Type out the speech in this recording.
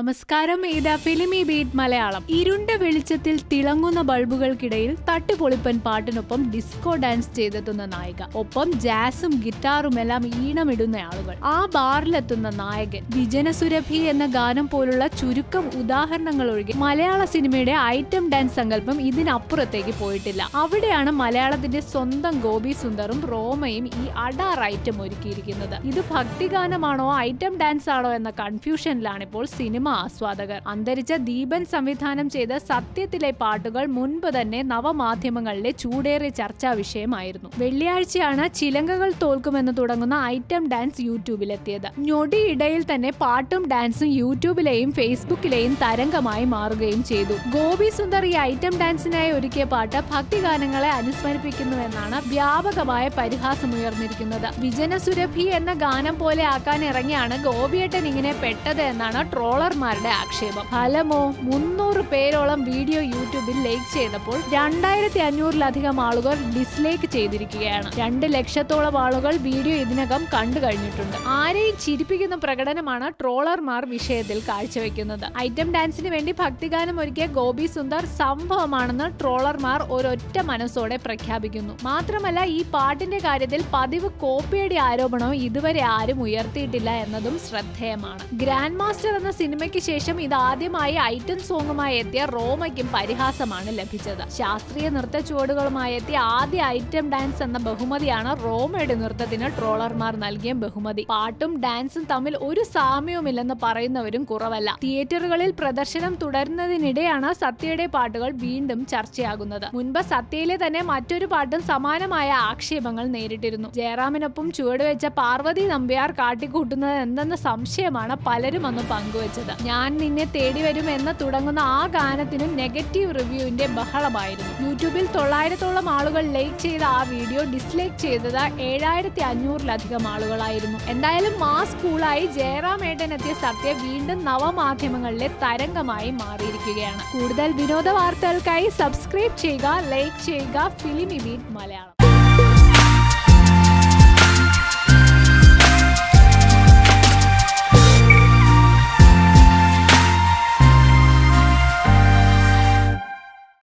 നമസ്കാരം, ഇതാ ഫിലിമി ബീറ്റ് മലയാളം. ഇരുണ്ട വെളിച്ചത്തിൽ തിളങ്ങുന്ന ബൾബുകൾക്കിടയിൽ തട്ടുപൊളിപ്പൻ പാട്ടിനൊപ്പം ഡിസ്കോ ഡാൻസ് ചെയ്തെത്തുന്ന നായിക, ഒപ്പം ജാസും ഗിറ്റാറുമെല്ലാം ഈണമിടുന്ന ആളുകൾ. ആ ബാറിലെത്തുന്ന നായകൻ. വിജനസുരഭി എന്ന ഗാനം പോലുള്ള ചുരുക്കം ഉദാഹരണങ്ങൾ ഒഴികെ മലയാള സിനിമയുടെ ഐറ്റം ഡാൻസ് സങ്കല്പം ഇതിനപ്പുറത്തേക്ക് പോയിട്ടില്ല. അവിടെയാണ് മലയാളത്തിന്റെ സ്വന്തം ഗോപി സുന്ദറും റോമയും ഈ അഡാർ ഐറ്റം ഒരുക്കിയിരിക്കുന്നത്. ഇത് ഭക്തിഗാനമാണോ ഐറ്റം ഡാൻസ് ആണോ എന്ന കൺഫ്യൂഷനിലാണ് ഇപ്പോൾ സിനിമ ആസ്വാദകർ. അന്തരിച്ച ദീപൻ സംവിധാനം ചെയ്ത സത്യത്തിലെ പാട്ടുകൾ മുൻപ് തന്നെ നവമാധ്യമങ്ങളിലെ ചൂടേറിയ ചർച്ചാ വിഷയമായിരുന്നു. വെള്ളിയാഴ്ചയാണ് ചിലങ്കകൾ തോൽക്കുമെന്ന് തുടങ്ങുന്ന ഐറ്റം ഡാൻസ് യൂട്യൂബിലെത്തിയത്. ഞൊടിയിടയിൽ തന്നെ പാട്ടും ഡാൻസും യൂട്യൂബിലെയും ഫേസ്ബുക്കിലെയും തരംഗമായി മാറുകയും ചെയ്തു. ഗോപി സുന്ദർ ഈ ഐറ്റം ഡാൻസിനായി ഒരുക്കിയ പാട്ട് ഭക്തിഗാനങ്ങളെ അനുസ്മരിപ്പിക്കുന്നുവെന്നാണ് വ്യാപകമായ പരിഹാസമുയർന്നിരിക്കുന്നത്. വിജനസുരഭി എന്ന ഗാനം പോലെ ആക്കാൻ ഇറങ്ങിയാണ് ഗോപിയേട്ടൻ ഇങ്ങനെ പെട്ടത് എന്നാണ് ട്രോളർമാരുടെ ആക്ഷേപം. ഫലമോ 300 പേരോളം വീഡിയോ യൂട്യൂബിൽ ലൈക്ക് ചെയ്തപ്പോൾ 2500-ലധികം ആളുകൾ ഡിസ്ലൈക്ക് ചെയ്തിരിക്കുകയാണ്. 2 ലക്ഷത്തോളം ആളുകൾ വീഡിയോ ഇതിനകം കണ്ടു കഴിഞ്ഞിട്ടുണ്ട്. ആരെയും ചിരിപ്പിക്കുന്ന പ്രകടനമാണ് ട്രോളർമാർ വിഷയത്തിൽ കാഴ്ചവെക്കുന്നത്. ഐറ്റം ഡാൻസിന് വേണ്ടി ഭക്തിഗാനം ഒരുക്കിയ ഗോപി സുന്ദർ സംഭവമാണെന്ന് ട്രോളർമാർ ഒരൊറ്റ മനസ്സോടെ പ്രഖ്യാപിക്കുന്നു. മാത്രമല്ല, ഈ പാട്ടിന്റെ കാര്യത്തിൽ പതിവ് കോപ്പിയടി ആരോപണവും ഇതുവരെ ആരും ഉയർത്തിയിട്ടില്ല എന്നതും ശ്രദ്ധേയമാണ്. ഗ്രാൻഡ് മാസ്റ്റർ എന്ന സിനിമയ്ക്ക് ശേഷം ഇതാദ്യമായി ഐറ്റം സോങ്ങുമായി എത്തിയ റോമയ്ക്കും പരിഹാസമാണ് ലഭിച്ചത്. ശാസ്ത്രീയ നൃത്ത ചുവടുകളുമായി എത്തിയ ആദ്യ ഐറ്റം ഡാൻസ് എന്ന ബഹുമതിയാണ് റോമയുടെ നൃത്തത്തിന് ട്രോളർമാർ നൽകിയ ബഹുമതി. പാട്ടും ഡാൻസും തമ്മിൽ ഒരു സാമ്യവുമില്ലെന്ന് പറയുന്നവരും കുറവല്ല. തിയേറ്ററുകളിൽ പ്രദർശനം തുടരുന്നതിനിടെയാണ് സത്യയുടെ പാട്ടുകൾ വീണ്ടും ചർച്ചയാകുന്നത്. മുൻപ് സത്യയിലെ തന്നെ മറ്റൊരു പാട്ടും സമാനമായ ആക്ഷേപങ്ങൾ നേരിട്ടിരുന്നു. ജയറാമിനൊപ്പം ചുവടുവെച്ച പാർവതി നമ്പ്യാർ കാട്ടിക്കൂട്ടുന്നത് എന്തെന്ന സംശയമാണ് പലരും അന്ന് പങ്കുവച്ചത്. ഞാൻ നിന്നെ തേടി വരും എന്ന് തുടങ്ങുന്ന ആ ഗാനത്തിനും നെഗറ്റീവ് റിവ്യൂവിന്റെ ബഹളമായിരുന്നു. യൂട്യൂബിൽ 900-ഓളം ആളുകൾ ലൈക്ക് ചെയ്ത ആ വീഡിയോ ഡിസ്ലൈക്ക് ചെയ്തത് 7500-ലധികം ആളുകളായിരുന്നു. എന്തായാലും മാസ് കൂളായി ജയറാം ഏട്ടൻ എത്തിയ സത്യ വീണ്ടും നവമാധ്യമങ്ങളിലെ തരംഗമായി മാറിയിരിക്കുകയാണ്. കൂടുതൽ വിനോദ വാർത്തകൾക്കായി സബ്സ്ക്രൈബ് ചെയ്യുക, ലൈക്ക് ചെയ്യുക ഫിലിമി ബീറ്റ് മലയാളം.